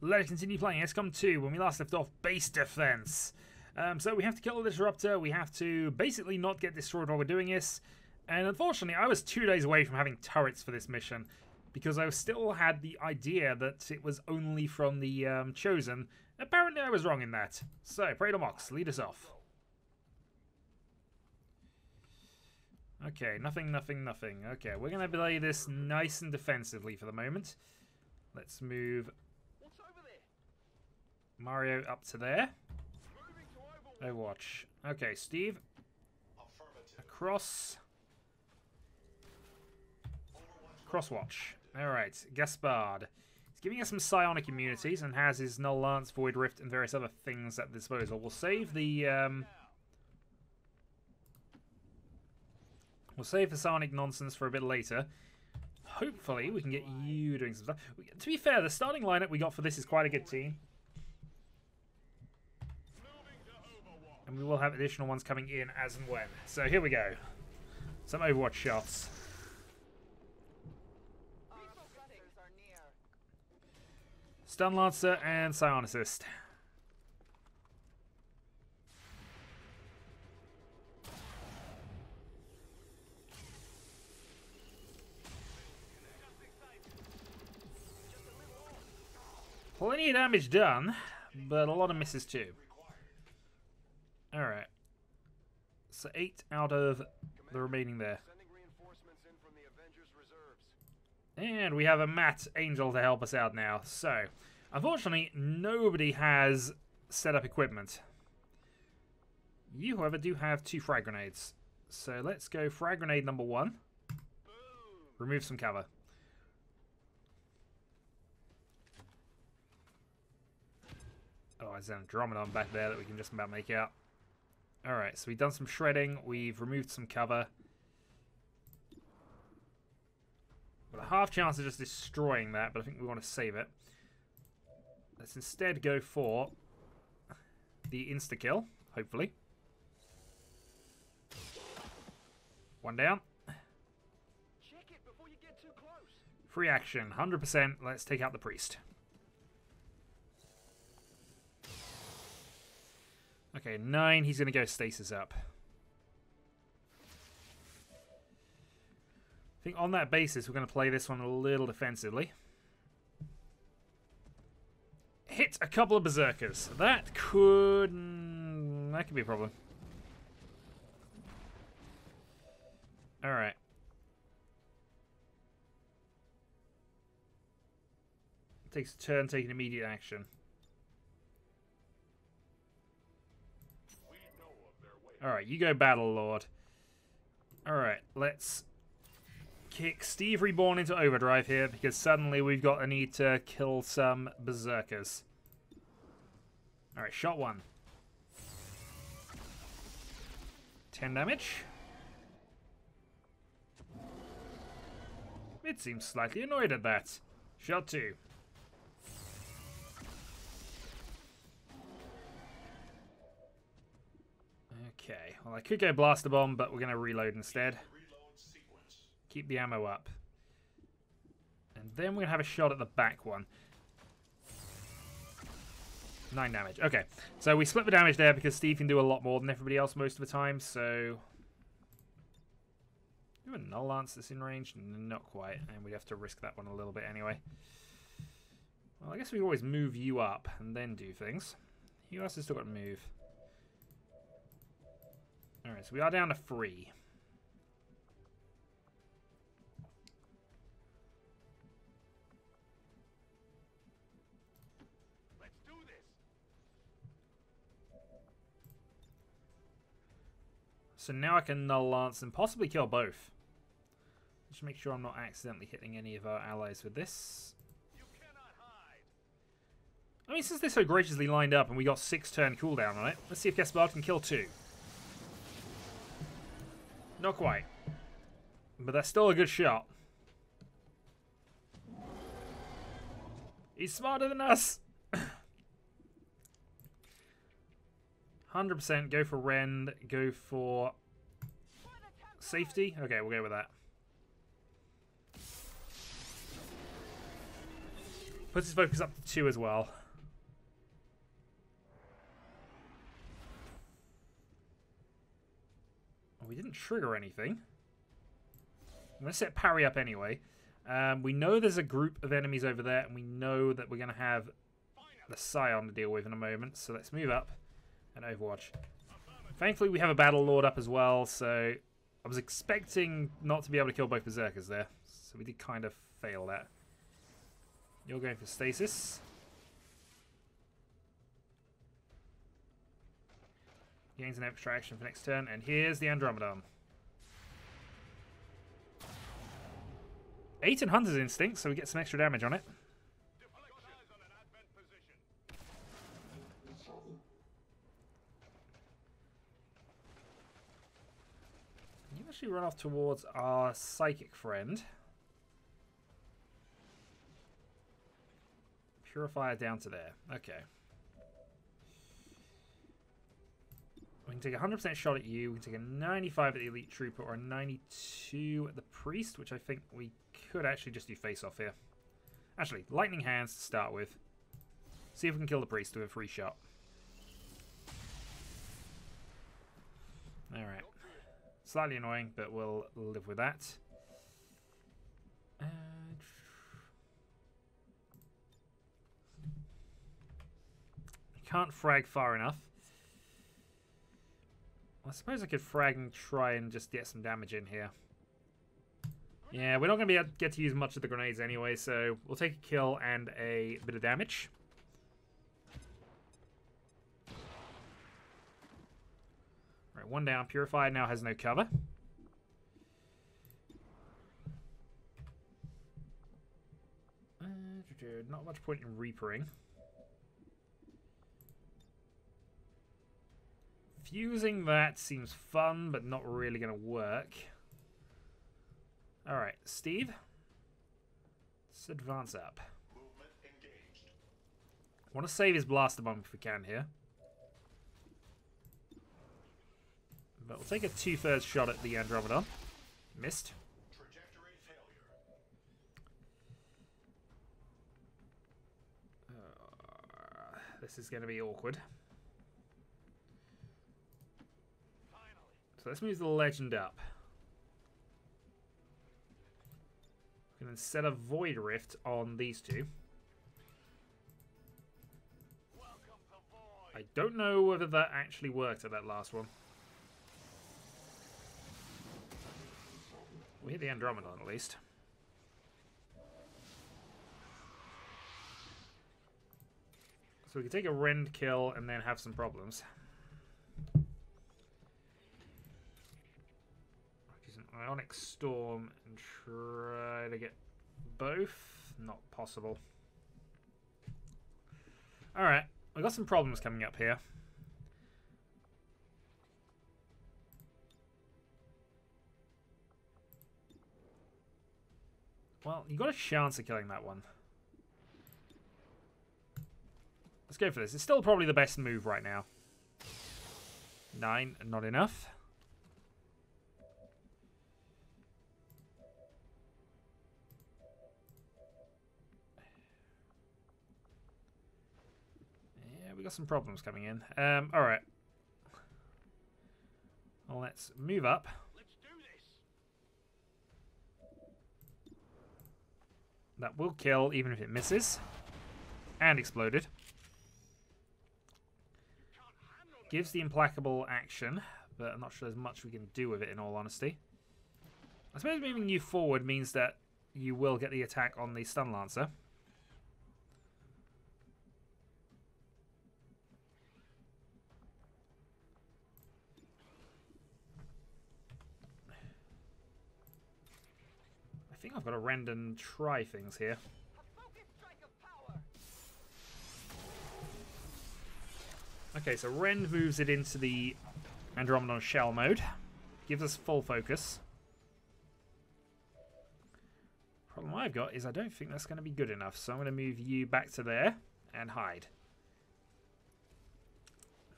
Let's continue playing Xcom2 when we last left off base defense. So we have to kill the disruptor, we have to basically not get destroyed while we're doing this. And unfortunately, I was 2 days away from having turrets for this mission, because I still had the idea that it was only from the Chosen. Apparently I was wrong in that. So, Praetor Mox, lead us off. Okay, nothing. Okay, we're going to play this nice and defensively for the moment. Let's move Mario up to there. Overwatch. Okay, Steve. Across. Crosswatch. Alright, Gaspard. He's giving us some psionic immunities and has his Null Lance, Void Rift, and various other things at disposal. We'll save the psionic nonsense for a bit later. Hopefully, we can get you doing some stuff. To be fair, the starting lineup we got for this is quite a good team. And we will have additional ones coming in as and when. So here we go. Some Overwatch shots. Stun Lancer and Psionicist. Plenty of damage done, but a lot of misses too. Alright. So 8 out of the remaining there. And we have a Matt Angel to help us out now. So, unfortunately, nobody has set up equipment. You, however, do have 2 frag grenades. So let's go frag grenade number 1. Remove some cover. Oh, there's an Andromedon back there that we can just about make out. Alright, so we've done some shredding. We've removed some cover. Got a half chance of just destroying that, but I think we want to save it. Let's instead go for the insta-kill, hopefully. 1 down. Check it before you get too close. Free action, 100%. Let's take out the priest. Okay, 9. He's going to go stasis up. I think on that basis, we're going to play this one a little defensively. Hit a couple of berserkers. That could be a problem. Alright. Takes a turn taking immediate action. Alright, you go Battle Lord. Alright, let's kick Steve Reborn into overdrive here, because suddenly we've got a need to kill some berserkers. Alright, shot 1. 10 damage. It seems slightly annoyed at that. Shot 2. Okay, well I could go Blaster Bomb, but we're going to reload instead. Keep the ammo up. And then we're going to have a shot at the back one. 9 damage. Okay, so we split the damage there because Steve can do a lot more than everybody else most of the time, so... Do a Null Lance that's in range? Not quite, and we have to risk that one a little bit anyway. Well, I guess we always move you up and then do things. Who else has still got to move? Alright, so we are down to 3. Let's do this. So now I can Null Lance and possibly kill both. Just make sure I'm not accidentally hitting any of our allies with this. You cannot hide. I mean, since they're so graciously lined up and we got 6 turn cooldown on it, let's see if Gaspard can kill 2. Not quite. But that's still a good shot. He's smarter than us! 100% go for rend, go for safety. Okay, we'll go with that. Puts his focus up to 2 as well. Oh, we didn't trigger anything. I'm going to set parry up anyway. We know there's a group of enemies over there, and we know that we're going to have the Scion to deal with in a moment. So let's move up and Overwatch. Thankfully, we have a Battle Lord up as well, so I was expecting not to be able to kill both Berserkers there. So we did kind of fail that. You're going for stasis. Gains an extra action for next turn, and here's the Andromedon. 8 in Hunter's Instinct, so we get some extra damage on it. You actually run off towards our Psychic friend. Purifier down to there. Okay. We can take a 100% shot at you. We can take a 95 at the Elite Trooper or a 92 at the Priest, which I think we could actually just do face-off here. Actually, Lightning Hands to start with. See if we can kill the Priest with a free shot. Alright. Slightly annoying, but we'll live with that. Can't frag far enough. I suppose I could frag and try and just get some damage in here. Yeah, we're not going to be able to get to use much of the grenades anyway, so we'll take a kill and a bit of damage. Right, 1 down. Purified now has no cover. Not much point in reapering. Fusing that seems fun, but not really going to work. Alright, Steve. Let's advance up. I want to save his blaster bomb if we can here. But we'll take a 2/3 shot at the Andromedon. Missed. This is going to be awkward. So let's move the Legend up. We can then set a Void Rift on these two. I don't know whether that actually worked at that last one. We hit the Andromedon at least. So we can take a Rend kill and then have some problems. Use an Ionic Storm and try to get both. Not possible. Alright, we've got some problems coming up here. Well, you got a chance of killing that one. Let's go for this. It's still probably the best move right now. 9, not enough. Yeah, we got some problems coming in. Alright. Well, let's move up. Let's do this. That will kill even if it misses. And exploded. Gives the implacable action, but I'm not sure there's much we can do with it in all honesty. I suppose moving you forward means that you will get the attack on the Stun Lancer. I think I've got to rend and try things here. Okay, so Rend moves it into the Andromedon shell mode. Gives us full focus. Problem I've got is I don't think that's going to be good enough, so I'm going to move you back to there and hide.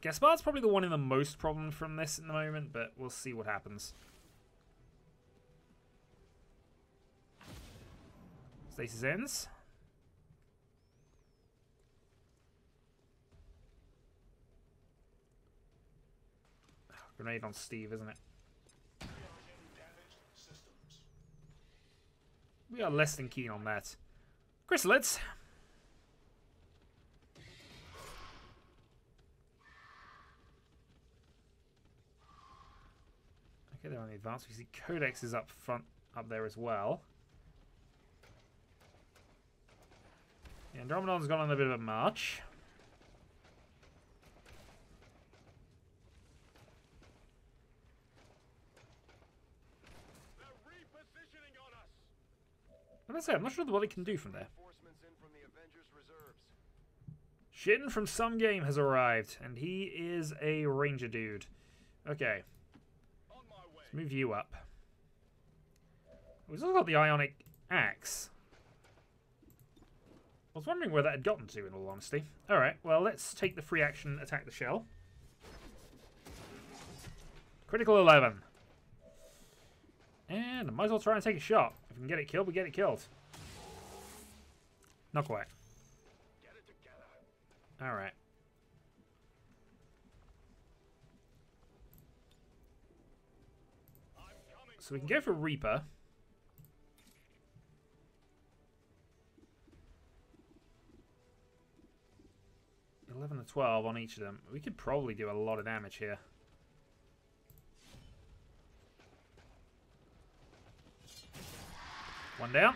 Gaspard's probably the one in the most problem from this at the moment, but we'll see what happens. Stasis ends. Grenade on Steve, isn't it? We are less than keen on that. Chrysalids. Okay, they're on the advance. We see Codex is up front, up there as well. Yeah, Andromedon's gone on a bit of a march. They're repositioning on us. But that's it. I'm not sure what it can do from there. Reinforcements in from the Avengers reserves. Shin from Some Game has arrived, and he is a ranger dude. Okay, On my way. let's move you up. We've also got the Ionic Axe. I was wondering where that had gotten to, in all honesty. Alright, well, let's take the free action, attack the shell. Critical 11. And I might as well try and take a shot. If we can get it killed, we get it killed. Not quite. Get it together. Alright. I'm coming. So we can go for Reaper. 11 to 12 on each of them. We could probably do a lot of damage here. One down.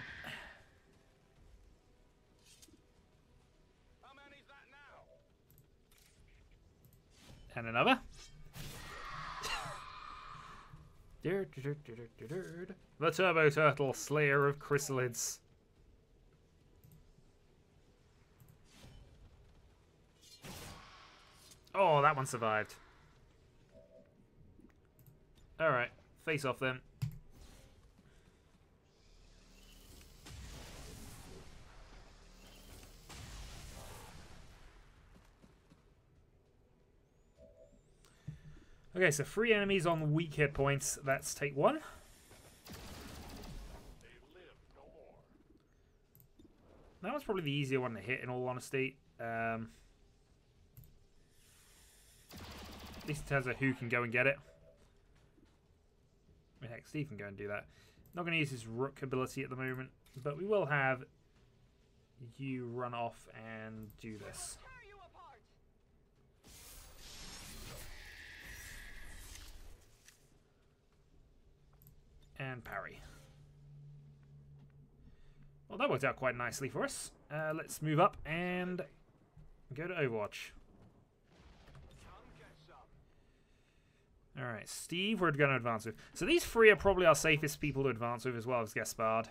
How many's that now? And another. The Turbo Turtle, Slayer of Chrysalids. Oh, that one survived. Alright, face off then. Okay, so 3 enemies on weak hit points. Let's take one. They live no more. That was probably the easier one to hit, in all honesty. At least in terms of who can go and get it. I mean, heck, Steve can go and do that. Not going to use his Rook ability at the moment, but we will have you run off and do this. Tear you apart. And parry. Well, that worked out quite nicely for us. Let's move up and go to Overwatch. Come get some. Alright, Steve, we're going to advance with. So these 3 are probably our safest people to advance with, as well as Gaspard.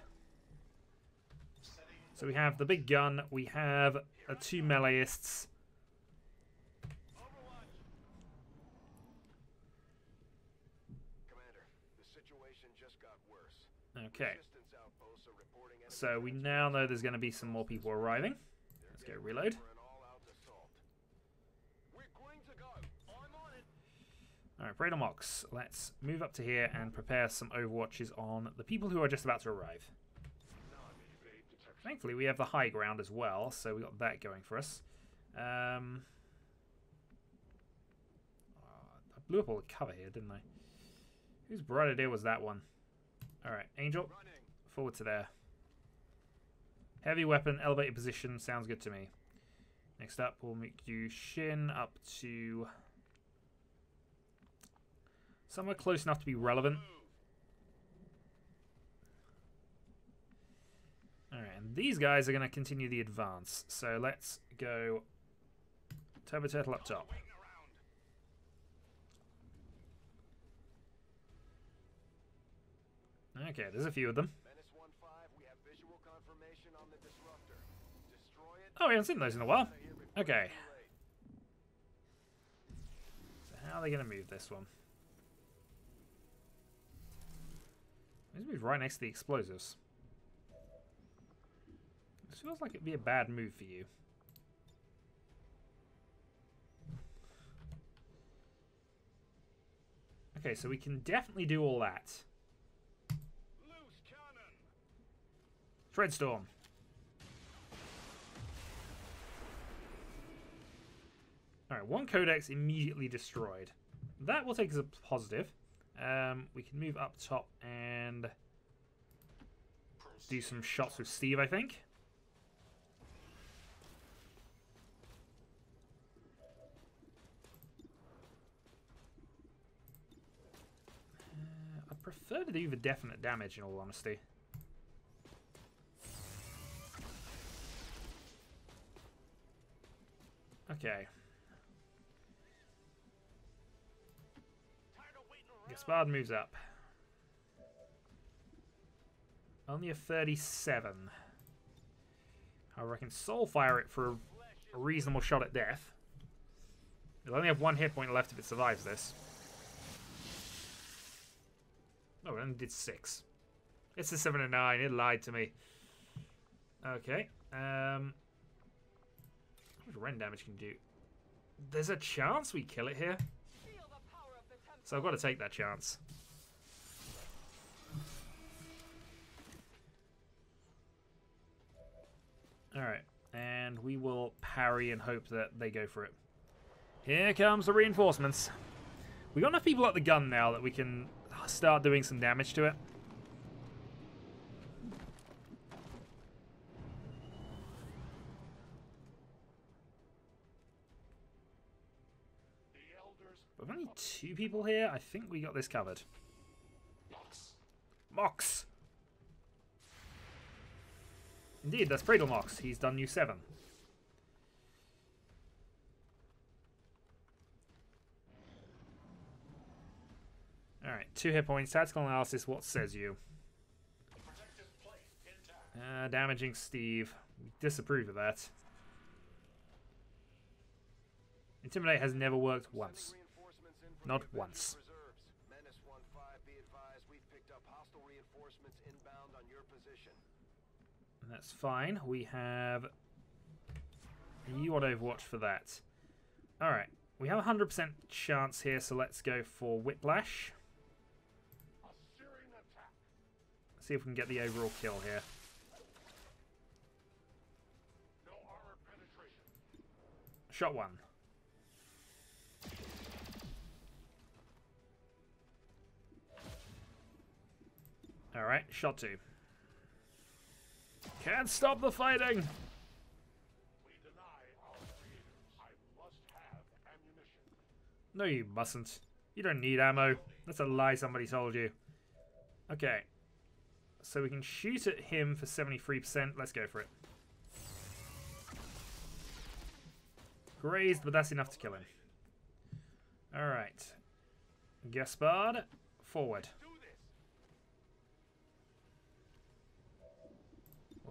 So we have the big gun, we have 2 meleeists. Overwatch. Commander, the situation just got worse. Okay, Resistance outposts are reporting enemy so we now know there's going to be some more people arriving. Let's go reload. for an all-out assault. We're going to go. I'm on it. Alright, Braid and Mox. Let's move up to here and prepare some Overwatches on the people who are just about to arrive. Non-evade detection. Thankfully, we have the high ground as well, so we got that going for us. I blew up all the cover here, didn't I? Whose bright idea was that one? Alright, Angel, Running. forward to there. Heavy weapon, elevated position, sounds good to me. Next up, we'll make you Shin up to somewhere close enough to be relevant. Alright, and these guys are going to continue the advance. So let's go Turbo Turtle up top. Wing around. Okay, there's a few of them. Menace 1-5, we have visual confirmation on the disruptor. Destroy it. Oh, we haven't seen those in a while. Out of here before Okay, it's too late. so how are they going to move this one? Let's move right next to the explosives. This feels like it'd be a bad move for you. Okay, so we can definitely do all that. Loose cannon. Treadstorm. Alright, one Codex immediately destroyed. that will take us a positive. We can move up top and do some shots with Steve, I think. I prefer to do the definite damage, in all honesty. Okay. Gaspard moves up. Only a 37. I reckon Soulfire it for a reasonable shot at death. It'll only have 1 hit point left if it survives this. Oh, it only did 6. It's a 7 and 9. It lied to me. Okay. How much rend damage can do? There's a chance we kill it here. So I've got to take that chance. Alright. And we will parry and hope that they go for it. Here comes the reinforcements. We got enough people at the gun now that we can start doing some damage to it. With only 2 people here, I think we got this covered. Mox! Indeed, that's Cradle Mox. He's done you 7. Alright, 2 hit points. Tactical analysis, what says you? Damaging Steve. We disapprove of that. Intimidate has never worked once. Not once. And that's fine. We have you on Overwatch for that. Alright. We have a 100% chance here, so let's go for Whiplash. See if we can get the overall kill here. Shot 1. Alright, shot 2. Can't stop the fighting! We deny our creators. I must have ammunition. No, you mustn't. You don't need ammo. That's a lie somebody told you. Okay. So we can shoot at him for 73%. Let's go for it. Grazed, but that's enough to kill him. Alright. Gaspard, forward.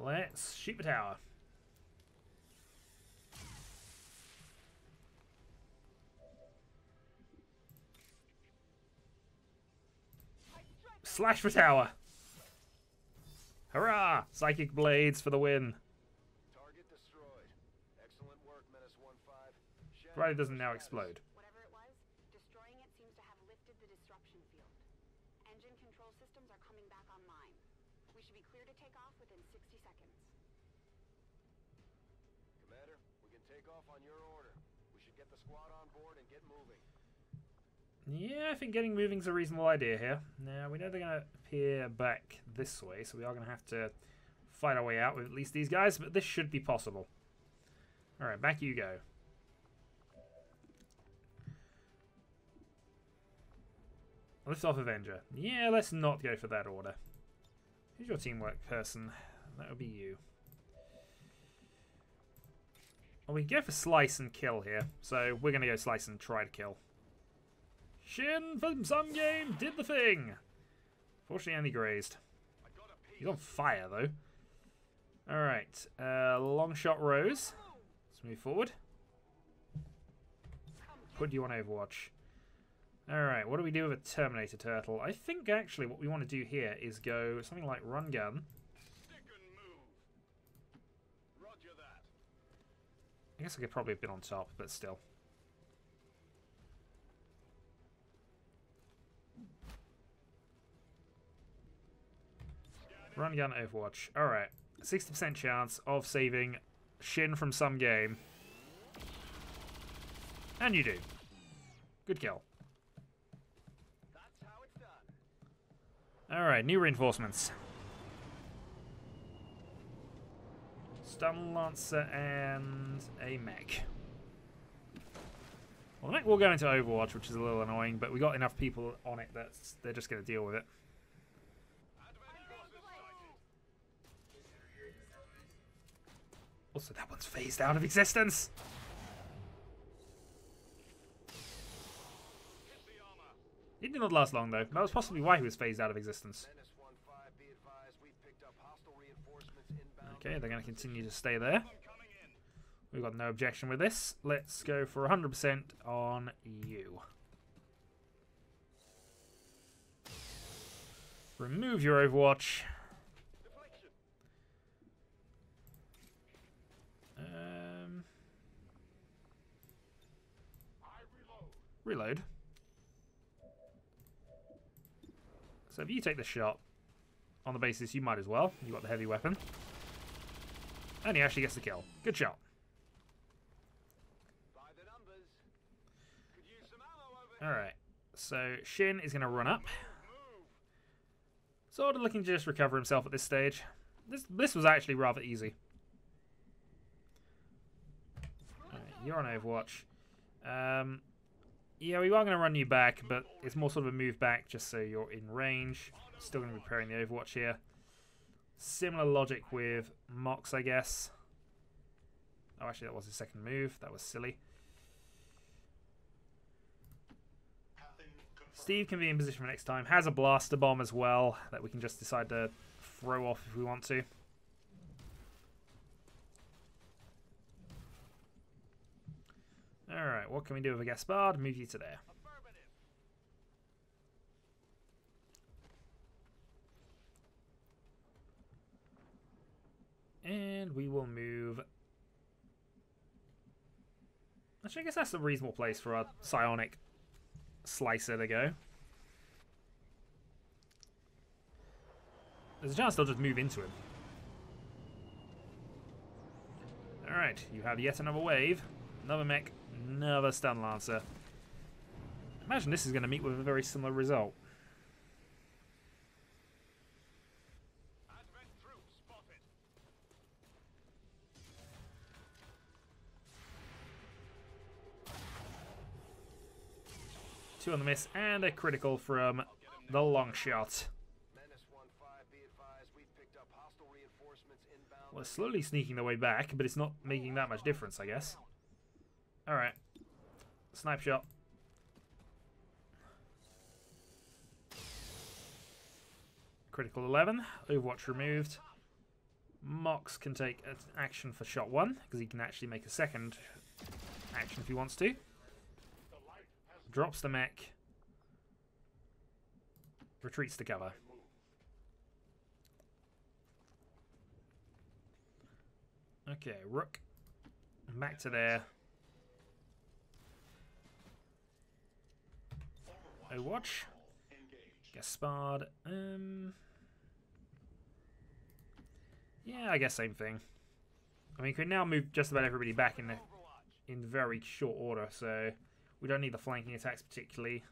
Let's shoot the tower. Slash the tower. Hurrah! Psychic blades for the win. Target destroyed. Excellent work, Menace 1-5. Right, it doesn't now explode. Whatever it was, destroying it seems to have lifted the disruption field. Engine control systems are coming back online. We should be clear to take off within 60 seconds. Commander, we can take off on your order. We should get the squad on board and get moving. Yeah, I think getting moving's a reasonable idea here. Now, we know they're going to appear back this way, so we are going to have to fight our way out with at least these guys, but this should be possible. Alright, back you go. Lift off Avenger. Yeah, let's not go for that order. Who's your teamwork person? That would be you. Well, we can go for slice and kill here, so we're going to go slice and try to kill. Shin from some game did the thing. Fortunately, only grazed. He's on fire, though. Alright, long shot Rose. Let's move forward. Put you on Overwatch. Alright, what do we do with a Terminator Turtle? I think, actually, what we want to do here is go something like Run Gun. I guess I could probably have been on top, but still. Run Gun Overwatch. Alright. 60% chance of saving Shin from some game. And you do. Good kill. Alright, new reinforcements. Stun Lancer and a mech. Well, the mech will go into Overwatch, which is a little annoying, but we got enough people on it that they're just going to deal with it. Also, that one's phased out of existence. It did not last long, though. That was possibly why he was phased out of existence. Okay, they're going to continue to stay there. We've got no objection with this. Let's go for 100% on you. Remove your Overwatch. Reload. So if you take the shot, on the basis you might as well. You got the heavy weapon. And he actually gets the kill. Good shot. Alright, so Shin is going to run up. Sort of looking to just recover himself at this stage. This was actually rather easy. Right, you're on Overwatch. Yeah, we are going to run you back, but it's more sort of a move back just so you're in range. Still going to be preparing the Overwatch here. Similar logic with Mox, I guess. Oh, actually, that was his second move. That was silly. Steve can be in position for next time. Has a blaster bomb as well that we can just decide to throw off if we want to. Alright, what can we do with a Gaspard? Move you to there. And we will move... Actually, I guess that's a reasonable place for our psionic slicer to go. There's a chance they'll just move into him. Alright, you have yet another wave. Another mech. Another stun lancer. Imagine this is going to meet with a very similar result. Two on the miss and a critical from the long shot. Well, slowly sneaking their way back, but it's not making that much difference, I guess. Alright. Snipe shot. Critical 11. Overwatch removed. Mox can take action for shot 1, because he can actually make a second action if he wants to. Drops the mech. Retreats to cover. Okay, Rook. Back to there. Overwatch. Gaspard. Yeah, I guess same thing. I mean, we can now move just about everybody back in very short order, so we don't need the flanking attacks particularly.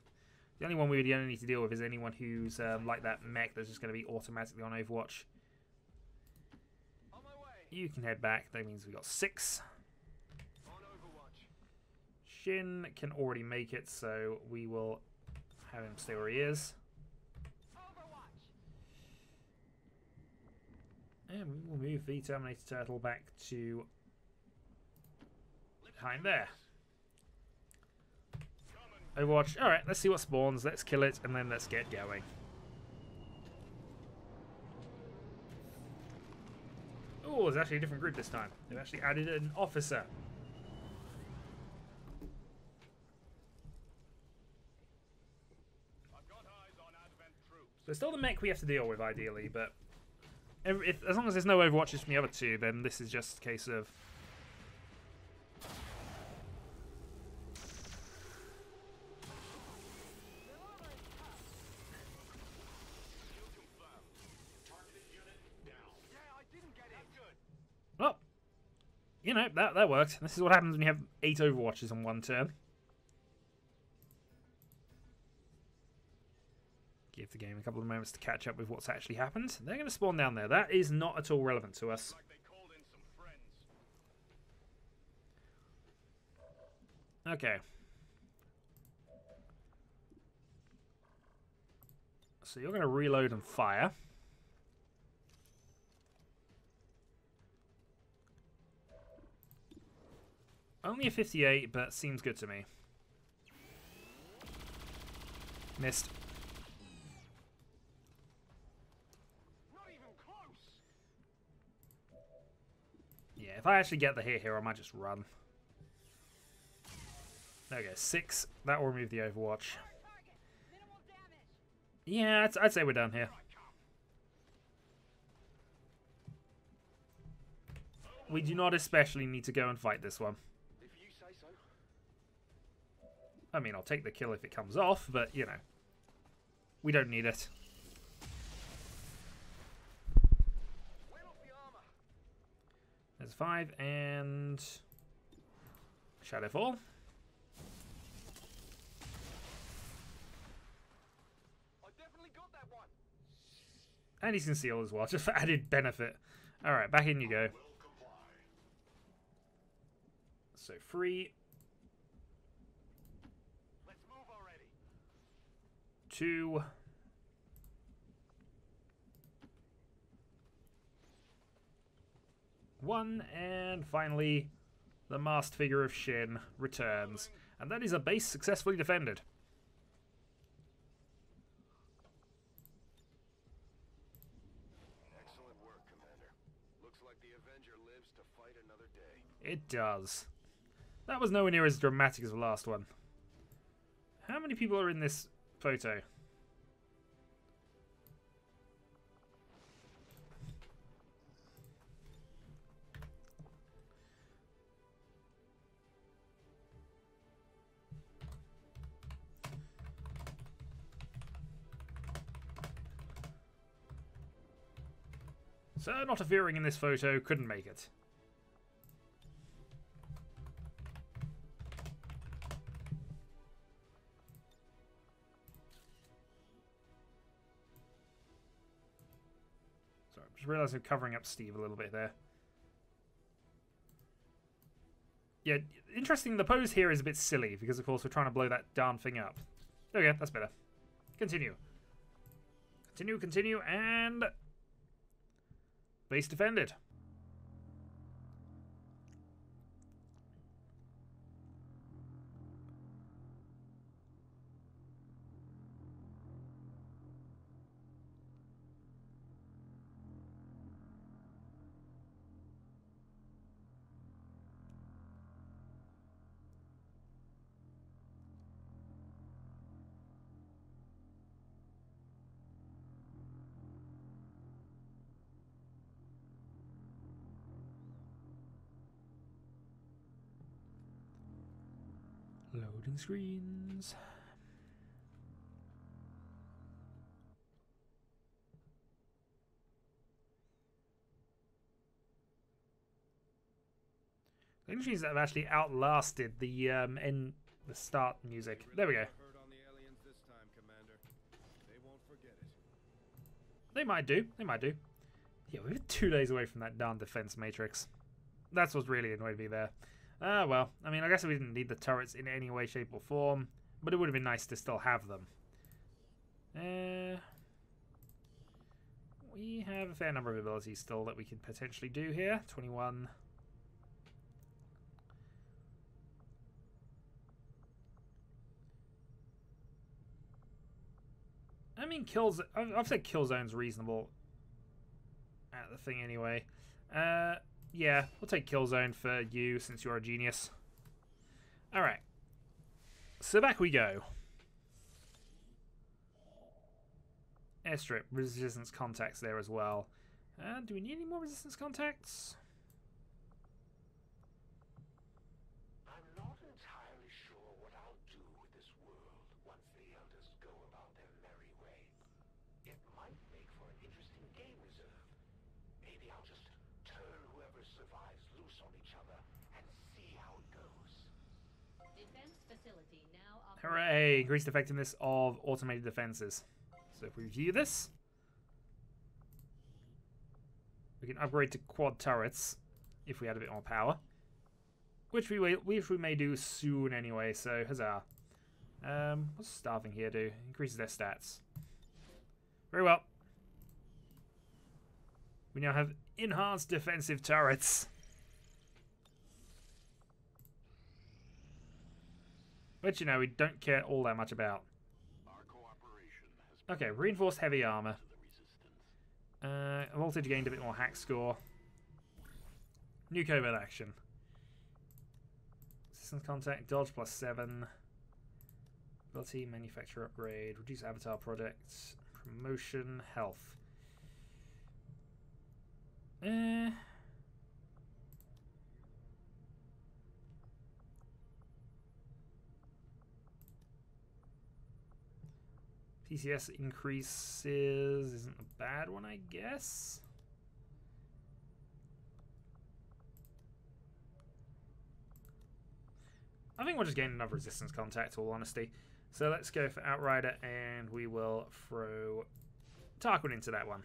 The only one we would need to deal with is anyone who's like that mech that's just going to be automatically on Overwatch. You can head back. That means we got 6. Shin can already make it, so we will have him stay where he is. And we will move the Terminator Turtle back to behind there. Overwatch. Alright, let's see what spawns. Let's kill it, and then let's get going. Oh, there's actually a different group this time. They've actually added an officer. So it's still the mech we have to deal with, ideally, but as long as there's no Overwatches from the other two, then this is just a case of... Well, you know, that worked. This is what happens when you have 8 Overwatches on one turn. Give the game a couple of moments to catch up with what's actually happened. They're going to spawn down there. That is not at all relevant to us. Okay. So you're going to reload and fire. Only a 58, but seems good to me. Missed. Not even close. Yeah, if I actually get the hit here, I might just run. There we go, 6. That will remove the Overwatch. Yeah, I'd say we're done here. We do not especially need to go and fight this one. If you say so. I mean, I'll take the kill if it comes off, but, you know. We don't need it. Wheel off the armor. There's 5 and... Shadowfall. I definitely got that one. And he's concealed as well, just for added benefit. Alright, back in you go. So, free. Let's move already. 2. 1, and finally, the masked figure of Shin returns. And that is a base successfully defended. Excellent work, Commander. Looks like the Avenger lives to fight another day. It does. That was nowhere near as dramatic as the last one. How many people are in this photo? So, not appearing in this photo, couldn't make it. Sorry, I just realised I'm covering up Steve a little bit there. Yeah, interesting, the pose here is a bit silly, because of course we're trying to blow that darn thing up. There we go, that's better. Continue. Continue, continue, and... Base defended. Loading screens. Loading screens have actually outlasted the the start music. There we go. They might do. They might do. Yeah, we're 2 days away from that darn defense matrix. That's what's really annoyed me there. Well, I mean, I guess we didn't need the turrets in any way, shape, or form, but it would have been nice to still have them. We have a fair number of abilities still that we can potentially do here. 21. I mean, kills. I've said kill zone's reasonable at the thing anyway. Yeah, we'll take Killzone for you since you're a genius. Alright. So back we go. Airstrip, resistance contacts there as well. Do we need any more resistance contacts? I'm not entirely sure what I'll do with this world once the Elders go about their merry way. It might make for an interesting game reserve. Maybe I'll just turn whoever survives loose on each other and see how it goes. Defense facility now operating. Hooray! Increased effectiveness of automated defenses. So if we view this, we can upgrade to quad turrets if we had a bit more power, which we may do soon anyway. So huzzah! What's starving here do? Increases their stats. Very well. We now have enhanced defensive turrets, which, you know, we don't care all that much about. Okay, reinforced heavy armor. Voltage gained a bit more hack score. New covert action. Systems contact, dodge +7. Ability, manufacturer upgrade, reduce avatar projects, promotion, health. PCS increases isn't a bad one, I guess. I think we'll just gain another resistance contact, all honesty. So let's go for Outrider, and we will throw Tarquin into that one.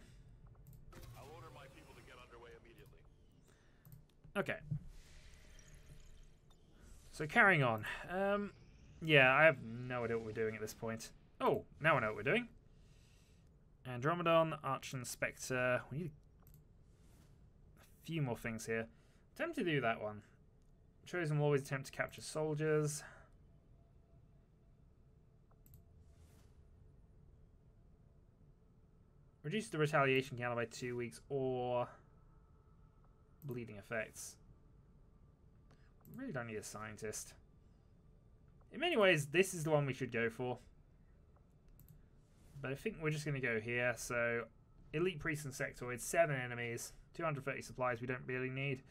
I'll order my people to get underway immediately. Okay. So carrying on. Yeah, I have no idea what we're doing at this point. Oh, now I know what we're doing. Andromedon, Arch and Spectre. We need a few more things here. Attempt to do that one. Chosen will always attempt to capture soldiers. Reduce the retaliation counter by 2 weeks, or bleeding effects. We really don't need a scientist. In many ways, this is the one we should go for. But I think we're just going to go here. So, Elite Priests and Sectoids, 7 enemies, 230 supplies we don't really need.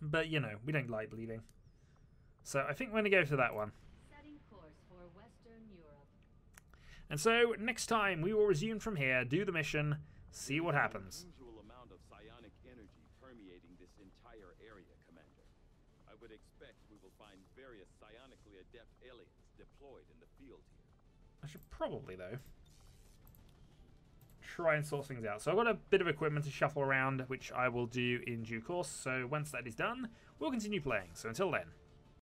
But, you know, we don't like bleeding. So, I think we're going to go for that one. Setting course for Western Europe. And so, next time, we will resume from here, do the mission, see what happens. Unusual amount of psionic energy permeating this entire area, Commander. I would expect we will find various psionically adept aliens deployed in the field here. I should probably, though, try and sort things out. So I've got a bit of equipment to shuffle around, which I will do in due course. So once that is done, we'll continue playing. So until then.